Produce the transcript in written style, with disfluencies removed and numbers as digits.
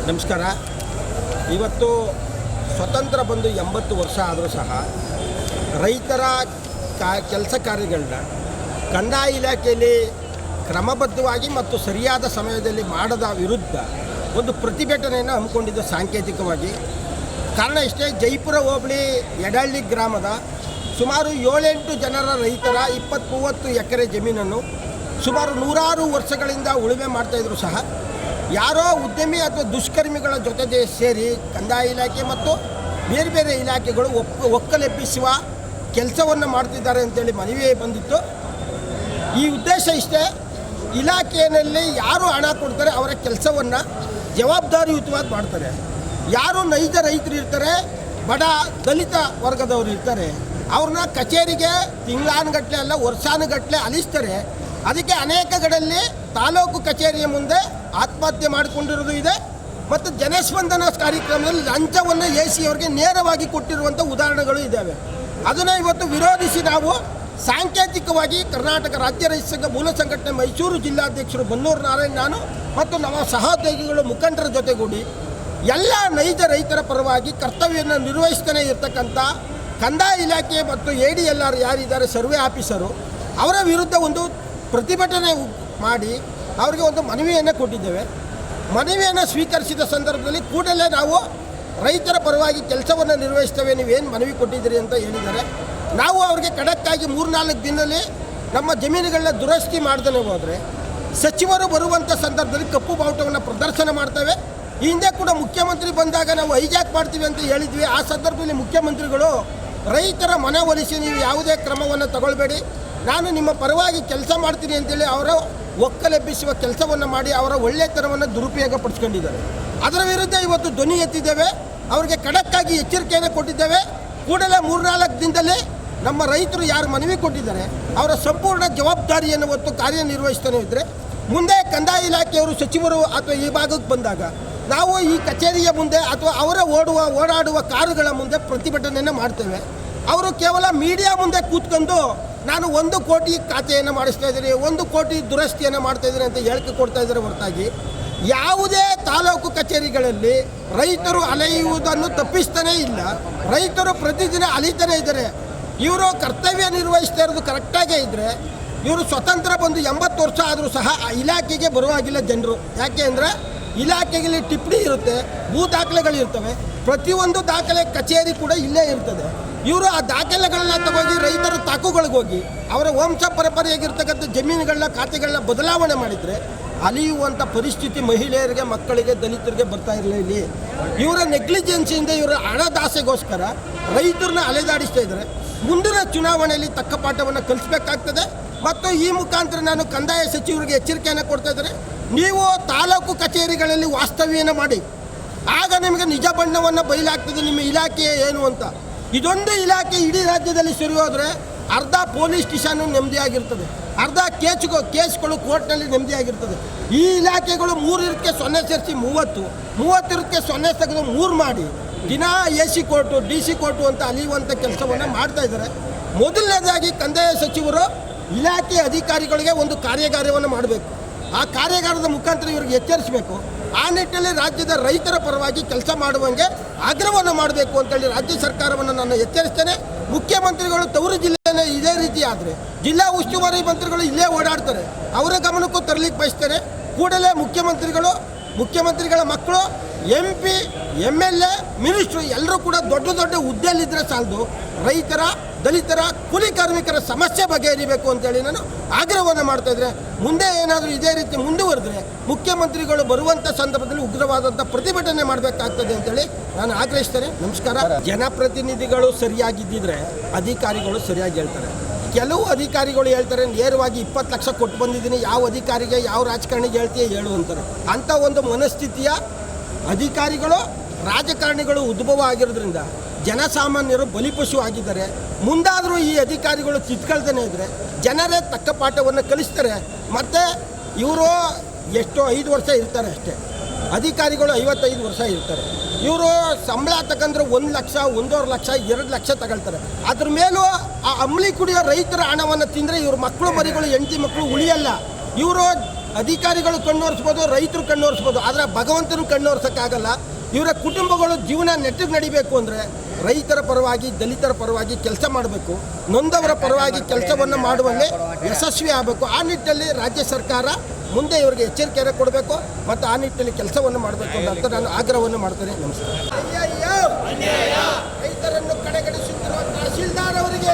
ನಮಸ್ಕಾರ. ಇವತ್ತು ಸ್ವತಂತ್ರ ಬಂದು 80 ವರ್ಷ ಆದರೂ ಸಹ ರೈತರ ಕೆಲಸ ಕಾರ್ಯಗಳನ್ನ ಕಂದಾಯ ಇಲಾಖೆಯಲ್ಲಿ ಕ್ರಮಬದ್ಧವಾಗಿ ಮತ್ತು ಸರಿಯಾದ ಸಮಯದಲ್ಲಿ ಮಾಡದ ವಿರುದ್ಧ ಒಂದು ಪ್ರತಿಭಟನೆಯನ್ನು ಹಮ್ಮಿಕೊಂಡಿದ್ದು ಸಾಂಕೇತಿಕವಾಗಿ. ಕಾರಣ ಇಷ್ಟೇ, ಜೈಪುರ ಹೋಬಳಿ ಯಡಹಳ್ಳಿ ಗ್ರಾಮದ ಸುಮಾರು 7-8 ಜನರ ರೈತರ 20-30 ಎಕರೆ ಜಮೀನನ್ನು ಸುಮಾರು 100 ವರ್ಷಗಳಿಂದ ಉಳುಮೆ ಮಾಡ್ತಾಯಿದ್ರು ಸಹ ಯಾರೋ ಉದ್ಯಮಿ ಅಥವಾ ದುಷ್ಕರ್ಮಿಗಳ ಜೊತೆ ಸೇರಿ ಕಂದಾಯ ಇಲಾಖೆ ಮತ್ತು ಬೇರೆ ಬೇರೆ ಇಲಾಖೆಗಳು ಒಕ್ಕಲೆಬ್ಬಿಸುವ ಕೆಲಸವನ್ನು ಮಾಡ್ತಿದ್ದಾರೆ ಅಂತೇಳಿ ಮನವಿ ಬಂದಿತ್ತು. ಈ ಉದ್ದೇಶ ಇಷ್ಟೇ, ಇಲಾಖೆಯಲ್ಲಿ ಯಾರು ಹಣ ಕೊಡ್ತಾರೆ ಅವರ ಕೆಲಸವನ್ನು ಜವಾಬ್ದಾರಿಯುತವಾಗಿ ಮಾಡ್ತಾರೆ. ಯಾರು ನೈಜ ರೈತರು ಇರ್ತಾರೆ, ಬಡ ದಲಿತ ವರ್ಗದವರು ಇರ್ತಾರೆ, ಅವ್ರನ್ನ ಕಚೇರಿಗೆ ತಿಂಗಳಾನುಗಟ್ಟಲೆ ಅಲ್ಲ ವರ್ಷಾನುಗಟ್ಟಲೆ ಅಲಿಸ್ತಾರೆ. ಅದಕ್ಕೆ ಅನೇಕ ಕಡೆಯಲ್ಲಿ ತಾಲೂಕು ಕಚೇರಿಯ ಮುಂದೆ ಆತ್ಮಹತ್ಯೆ ಮಾಡಿಕೊಂಡಿರೋದು ಇದೆ ಮತ್ತು ಜನಸ್ಪಂದನ ಕಾರ್ಯಕ್ರಮದಲ್ಲಿ ಲಂಚವನ್ನು AC ಅವರಿಗೆ ನೇರವಾಗಿ ಕೊಟ್ಟಿರುವಂಥ ಉದಾಹರಣೆಗಳು ಇದ್ದಾವೆ. ಅದನ್ನು ಇವತ್ತು ವಿರೋಧಿಸಿ ನಾವು ಸಾಂಕೇತಿಕವಾಗಿ ಕರ್ನಾಟಕ ರಾಜ್ಯ ರೈತ ಸಂಘ ಮೂಲ ಸಂಘಟನೆ ಮೈಸೂರು ಜಿಲ್ಲಾಧ್ಯಕ್ಷರು ಬನ್ನೂರು ನಾರಾಯಣ್, ನಾನು ಮತ್ತು ನಮ್ಮ ಸಹೋದ್ಯೋಗಿಗಳು ಮುಖಂಡರ ಜೊತೆಗೂಡಿ ಎಲ್ಲ ನೈಜ ರೈತರ ಪರವಾಗಿ ಕರ್ತವ್ಯವನ್ನು ನಿರ್ವಹಿಸ್ತಾನೆ ಇರತಕ್ಕಂಥ ಕಂದಾಯ ಇಲಾಖೆ ಮತ್ತು ADLR ಯಾರಿದ್ದಾರೆ ಸರ್ವೆ ಆಫೀಸರು, ಅವರ ವಿರುದ್ಧ ಒಂದು ಪ್ರತಿಭಟನೆ ಮಾಡಿ ಅವರಿಗೆ ಒಂದು ಮನವಿಯನ್ನು ಕೊಟ್ಟಿದ್ದೇವೆ. ಮನವಿಯನ್ನು ಸ್ವೀಕರಿಸಿದ ಸಂದರ್ಭದಲ್ಲಿ ಕೂಡಲೇ ನಾವು ರೈತರ ಪರವಾಗಿ ಕೆಲಸವನ್ನು ನಿರ್ವಹಿಸ್ತೇವೆ, ನೀವೇನು ಮನವಿ ಕೊಟ್ಟಿದ್ದೀರಿ ಅಂತ ಹೇಳಿದ್ದಾರೆ. ನಾವು ಅವರಿಗೆ ಖಡಕ್ಕಾಗಿ 3-4 ದಿನದಲ್ಲಿ ನಮ್ಮ ಜಮೀನುಗಳನ್ನ ದುರಸ್ತಿ ಮಾಡ್ದೇ ಹೋದರೆ ಸಚಿವರು ಬರುವಂಥ ಸಂದರ್ಭದಲ್ಲಿ ಕಪ್ಪು ಬಾವುಟವನ್ನು ಪ್ರದರ್ಶನ ಮಾಡ್ತೇವೆ. ಈ ಹಿಂದೆ ಕೂಡ ಮುಖ್ಯಮಂತ್ರಿ ಬಂದಾಗ ನಾವು ಹೈಜಾಕ್ ಮಾಡ್ತೀವಿ ಅಂತ ಹೇಳಿದ್ವಿ. ಆ ಸಂದರ್ಭದಲ್ಲಿ ಮುಖ್ಯಮಂತ್ರಿಗಳು ರೈತರ ಮನವೊಲಿಸಿ ನೀವು ಯಾವುದೇ ಕ್ರಮವನ್ನು ತಗೊಳ್ಬೇಡಿ, ನಾನು ನಿಮ್ಮ ಪರವಾಗಿ ಕೆಲಸ ಮಾಡ್ತೀನಿ ಅಂತೇಳಿ ಅವರ ಒಕ್ಕಲೆಬ್ಬಿಸುವ ಕೆಲಸವನ್ನು ಮಾಡಿ ಅವರ ಒಳ್ಳೆತನವನ್ನು ದುರುಪಯೋಗ ಪಡಿಸ್ಕೊಂಡಿದ್ದಾರೆ. ಅದರ ವಿರುದ್ಧ ಇವತ್ತು ಧ್ವನಿ ಎತ್ತಿದ್ದೇವೆ, ಅವರಿಗೆ ಖಡಕ್ಕಾಗಿ ಎಚ್ಚರಿಕೆಯನ್ನು ಕೊಟ್ಟಿದ್ದೇವೆ. ಕೂಡಲೇ 3-4 ದಿನದಲ್ಲಿ ನಮ್ಮ ರೈತರು ಯಾರು ಮನವಿ ಕೊಟ್ಟಿದ್ದಾರೆ ಅವರ ಸಂಪೂರ್ಣ ಜವಾಬ್ದಾರಿಯನ್ನು ಹೊತ್ತು ಕಾರ್ಯನಿರ್ವಹಿಸ್ತಾನೆ ಇದ್ದರೆ ಮುಂದೆ ಕಂದಾಯ ಇಲಾಖೆಯವರು ಸಚಿವರು ಅಥವಾ ಈ ಭಾಗಕ್ಕೆ ಬಂದಾಗ ನಾವು ಈ ಕಚೇರಿಯ ಮುಂದೆ ಅಥವಾ ಅವರ ಓಡಾಡುವ ಕಾರುಗಳ ಮುಂದೆ ಪ್ರತಿಭಟನೆಯನ್ನು ಮಾಡ್ತೇವೆ. ಅವರು ಕೇವಲ ಮೀಡಿಯಾ ಮುಂದೆ ಕೂತ್ಕೊಂಡು ನಾನು 1 ಕೋಟಿ ಖಾತೆಯನ್ನು ಮಾಡಿಸ್ತಾ ಇದ್ದೀನಿ, 1 ಕೋಟಿ ದುರಸ್ತಿಯನ್ನು ಮಾಡ್ತಾ ಇದ್ದೀನಿ ಅಂತ ಹೇಳಿಕೆ ಕೊಡ್ತಾ ಇದ್ದಾರೆ ಹೊರತಾಗಿ ಯಾವುದೇ ತಾಲೂಕು ಕಚೇರಿಗಳಲ್ಲಿ ರೈತರು ಅಲೆಯುವುದನ್ನು ತಪ್ಪಿಸ್ತಾನೇ ಇಲ್ಲ. ರೈತರು ಪ್ರತಿದಿನ ಅಲಿತಾನೇ ಇದ್ದಾರೆ. ಇವರು ಕರ್ತವ್ಯ ನಿರ್ವಹಿಸ್ತಾ ಇರೋದು ಕರೆಕ್ಟಾಗೇ ಇದ್ದರೆ ಇವರು ಸ್ವತಂತ್ರ ಬಂದು 80 ವರ್ಷ ಆದರೂ ಸಹ ಆ ಇಲಾಖೆಗೆ ಬರುವಾಗಿಲ್ಲ ಜನರು. ಯಾಕೆ ಅಂದರೆ ಇಲಾಖೆಯಲ್ಲಿ ಟಿಪ್ಪಣಿ ಇರುತ್ತೆ, ಭೂ ದಾಖಲೆಗಳಿರ್ತವೆ, ಪ್ರತಿಯೊಂದು ದಾಖಲೆ ಕಚೇರಿ ಕೂಡ ಇಲ್ಲೇ ಇರ್ತದೆ. ಇವರು ಆ ದಾಖಲೆಗಳನ್ನ ತಗೋಗಿ ರೈತರ ತಾಕುಗಳಿಗೆ ಹೋಗಿ ಅವರ ವಂಶ ಪರಂಪರೆಯಾಗಿರ್ತಕ್ಕಂಥ ಜಮೀನುಗಳನ್ನ ಖಾತೆಗಳನ್ನ ಬದಲಾವಣೆ ಮಾಡಿದರೆ ಅಲಿಯುವಂಥ ಪರಿಸ್ಥಿತಿ ಮಹಿಳೆಯರಿಗೆ, ಮಕ್ಕಳಿಗೆ, ದಲಿತರಿಗೆ ಬರ್ತಾ ಇರಲಿಲ್ಲ. ಇವರ ನೆಗ್ಲಿಜೆನ್ಸಿಯಿಂದ ಇವರ ಹಣದಾಸೆಗೋಸ್ಕರ ರೈತರನ್ನ ಅಲೆದಾಡಿಸ್ತಾ ಇದ್ದಾರೆ. ಮುಂದಿನ ಚುನಾವಣೆಯಲ್ಲಿ ತಕ್ಕ ಪಾಠವನ್ನು ಕಲಿಸಬೇಕಾಗ್ತದೆ. ಮತ್ತು ಈ ಮುಖಾಂತರ ನಾನು ಕಂದಾಯ ಸಚಿವರಿಗೆ ಎಚ್ಚರಿಕೆಯನ್ನು ಕೊಡ್ತಾ ಇದ್ದಾರೆ, ನೀವು ತಾಲೂಕು ಕಚೇರಿಗಳಲ್ಲಿ ವಾಸ್ತವ್ಯನ ಮಾಡಿ, ಆಗ ನಿಮಗೆ ನಿಜ ಬಣ್ಣವನ್ನು ಬಯಲಾಗ್ತದೆ ನಿಮ್ಮ ಇಲಾಖೆ ಏನು ಅಂತ. ಇದೊಂದು ಇಲಾಖೆ ಇಡೀ ರಾಜ್ಯದಲ್ಲಿ ಸರಿ ಹೋದರೆ ಅರ್ಧ ಪೊಲೀಸ್ ಸ್ಟೇಷನ್ನು ನೆಮ್ಮದಿಯಾಗಿರ್ತದೆ, ಅರ್ಧ ಕೇಸ್ಗಳು ಕೋರ್ಟ್ನಲ್ಲಿ ನೆಮ್ಮದಿಯಾಗಿರ್ತದೆ. ಈ ಇಲಾಖೆಗಳು 3 ಇರೋದಕ್ಕೆ 0 ಸೇರಿಸಿ 30 ಇರೋದಕ್ಕೆ 0 ತೆಗೆದು 3 ಮಾಡಿ ದಿನ AC ಕೋರ್ಟು DC ಕೋರ್ಟು ಅಂತ ಅಲಿಯುವಂಥ ಕೆಲಸವನ್ನು ಮಾಡ್ತಾ ಇದ್ದಾರೆ. ಮೊದಲನೇದಾಗಿ ಕಂದಾಯ ಸಚಿವರು ಇಲಾಖೆ ಅಧಿಕಾರಿಗಳಿಗೆ ಒಂದು ಕಾರ್ಯಾಗಾರವನ್ನು ಮಾಡಬೇಕು. ಆ ಕಾರ್ಯಾಗಾರದ ಮುಖಾಂತರ ಇವರಿಗೆ ಎಚ್ಚರಿಸಬೇಕು. ಆ ನಿಟ್ಟಿನಲ್ಲಿ ರಾಜ್ಯದ ರೈತರ ಪರವಾಗಿ ಕೆಲಸ ಮಾಡುವಂಗೆ ಆಗ್ರಹವನ್ನು ಮಾಡಬೇಕು ಅಂತೇಳಿ ರಾಜ್ಯ ಸರ್ಕಾರವನ್ನು ನಾನು ಎಚ್ಚರಿಸ್ತೇನೆ. ಮುಖ್ಯಮಂತ್ರಿಗಳು ತವರು ಜಿಲ್ಲೆಯೇ ಇದೇ ರೀತಿ ಆದರೆ ಜಿಲ್ಲಾ ಉಸ್ತುವಾರಿ ಮಂತ್ರಿಗಳು ಇಲ್ಲೇ ಓಡಾಡ್ತಾರೆ, ಅವರ ಗಮನಕ್ಕೂ ತರಲಿಕ್ಕೆ ಬಯಸ್ತೇನೆ. ಕೂಡಲೇ ಮುಖ್ಯಮಂತ್ರಿಗಳ ಮಕ್ಕಳು, MP, MLA, ಮಿನಿಸ್ಟ್ರು ಎಲ್ಲರೂ ಕೂಡ ದೊಡ್ಡ ಹುದ್ದೆಯಲ್ಲಿದ್ದರೆ ಸಾಲದು, ರೈತರ, ದಲಿತರ, ಕೂಲಿ ಕಾರ್ಮಿಕರ ಸಮಸ್ಯೆ ಬಗೆಹರಿಬೇಕು ಅಂತೇಳಿ ನಾನು ಆಗ್ರಹವನ್ನು ಮಾಡ್ತಾಯಿದ್ರೆ, ಮುಂದೆ ಏನಾದರೂ ಇದೇ ರೀತಿ ಮುಂದುವರೆದ್ರೆ ಮುಖ್ಯಮಂತ್ರಿಗಳು ಬರುವಂಥ ಸಂದರ್ಭದಲ್ಲಿ ಉಗ್ರವಾದಂಥ ಪ್ರತಿಭಟನೆ ಮಾಡಬೇಕಾಗ್ತದೆ ಅಂತೇಳಿ ನಾನು ಆಗ್ರಹಿಸ್ತೇನೆ. ನಮಸ್ಕಾರ. ಜನಪ್ರತಿನಿಧಿಗಳು ಸರಿಯಾಗಿದ್ದಿದ್ರೆ ಅಧಿಕಾರಿಗಳು ಸರಿಯಾಗಿ ಹೇಳ್ತಾರೆ. ಕೆಲವು ಅಧಿಕಾರಿಗಳು ಹೇಳ್ತಾರೆ ನೇರವಾಗಿ 20 ಲಕ್ಷ ಕೊಟ್ಟು ಬಂದಿದ್ದೀನಿ, ಯಾವ ಅಧಿಕಾರಿಗೆ ಯಾವ ರಾಜಕಾರಣಿಗೆ ಹೇಳ್ತೀಯ ಹೇಳು ಅಂತಾರೆ. ಅಂಥ ಒಂದು ಮನಸ್ಥಿತಿಯ ಅಧಿಕಾರಿಗಳು, ರಾಜಕಾರಣಿಗಳು ಉದ್ಭವ ಆಗಿರೋದ್ರಿಂದ ಜನಸಾಮಾನ್ಯರು ಬಲಿಪಶು ಆಗಿದ್ದಾರೆ. ಮುಂದಾದರೂ ಈ ಅಧಿಕಾರಿಗಳು ಕಿತ್ಕೊಳ್ತಾನೆ ಇದ್ದರೆ ಜನರೇ ತಕ್ಕ ಪಾಠವನ್ನು ಕಲಿಸ್ತಾರೆ. ಮತ್ತು ಇವರು ಎಷ್ಟೋ 5 ವರ್ಷ ಇರ್ತಾರೆ ಅಷ್ಟೇ, ಅಧಿಕಾರಿಗಳು 55 ವರ್ಷ ಇರ್ತಾರೆ. ಇವರು ಸಂಬಳ ತಗೊಂಡ್ರೆ 1 ಲಕ್ಷ, 1.5 ಲಕ್ಷ, 2 ಲಕ್ಷ ತಗೊಳ್ತಾರೆ. ಅದ್ರ ಮೇಲೂ ಆ ಅಂಬ್ಲಿ ಕುಡಿಯೋ ರೈತರ ಹಣವನ್ನು ತಿಂದರೆ ಇವ್ರ ಮಕ್ಕಳು ಮರಿಗಳು, ಹೆಂಡತಿ ಮಕ್ಕಳು ಉಳಿಯಲ್ಲ. ಇವರು ಅಧಿಕಾರಿಗಳು ಕಣ್ಣೋರಿಸ್ಬೋದು, ರೈತರು ಕಣ್ಣೋರಿಸ್ಬೋದು, ಆದರೆ ಭಗವಂತನು ಕಣ್ಣೋರ್ಸೋಕ್ಕಾಗಲ್ಲ. ಇವರ ಕುಟುಂಬಗಳು ಜೀವನ ನೆಟ್ಟಿಗೆ ನಡಿಬೇಕು ಅಂದರೆ ರೈತರ ಪರವಾಗಿ, ದಲಿತರ ಪರವಾಗಿ ಕೆಲಸ ಮಾಡಬೇಕು, ನೊಂದವರ ಪರವಾಗಿ ಕೆಲಸವನ್ನು ಮಾಡುವಲ್ಲಿ ಯಶಸ್ವಿ ಆಗಬೇಕು. ಆ ನಿಟ್ಟಿನಲ್ಲಿ ರಾಜ್ಯ ಸರ್ಕಾರ ಮುಂದೆ ಇವರಿಗೆ ಎಚ್ಚರಿಕೆಯನ್ನು ಕೊಡಬೇಕು ಮತ್ತು ಆ ನಿಟ್ಟಿನಲ್ಲಿ ಕೆಲಸವನ್ನು ಮಾಡಬೇಕು ಅಂತ ನಾನು ಆಗ್ರಹವನ್ನು ಮಾಡ್ತೇನೆ. ನಮಸ್ಕಾರ. ರೈತರನ್ನು ಕಡೆಗಣಿಸುತ್ತಿರುವ ತಹಶೀಲ್ದಾರ್ ಅವರಿಗೆ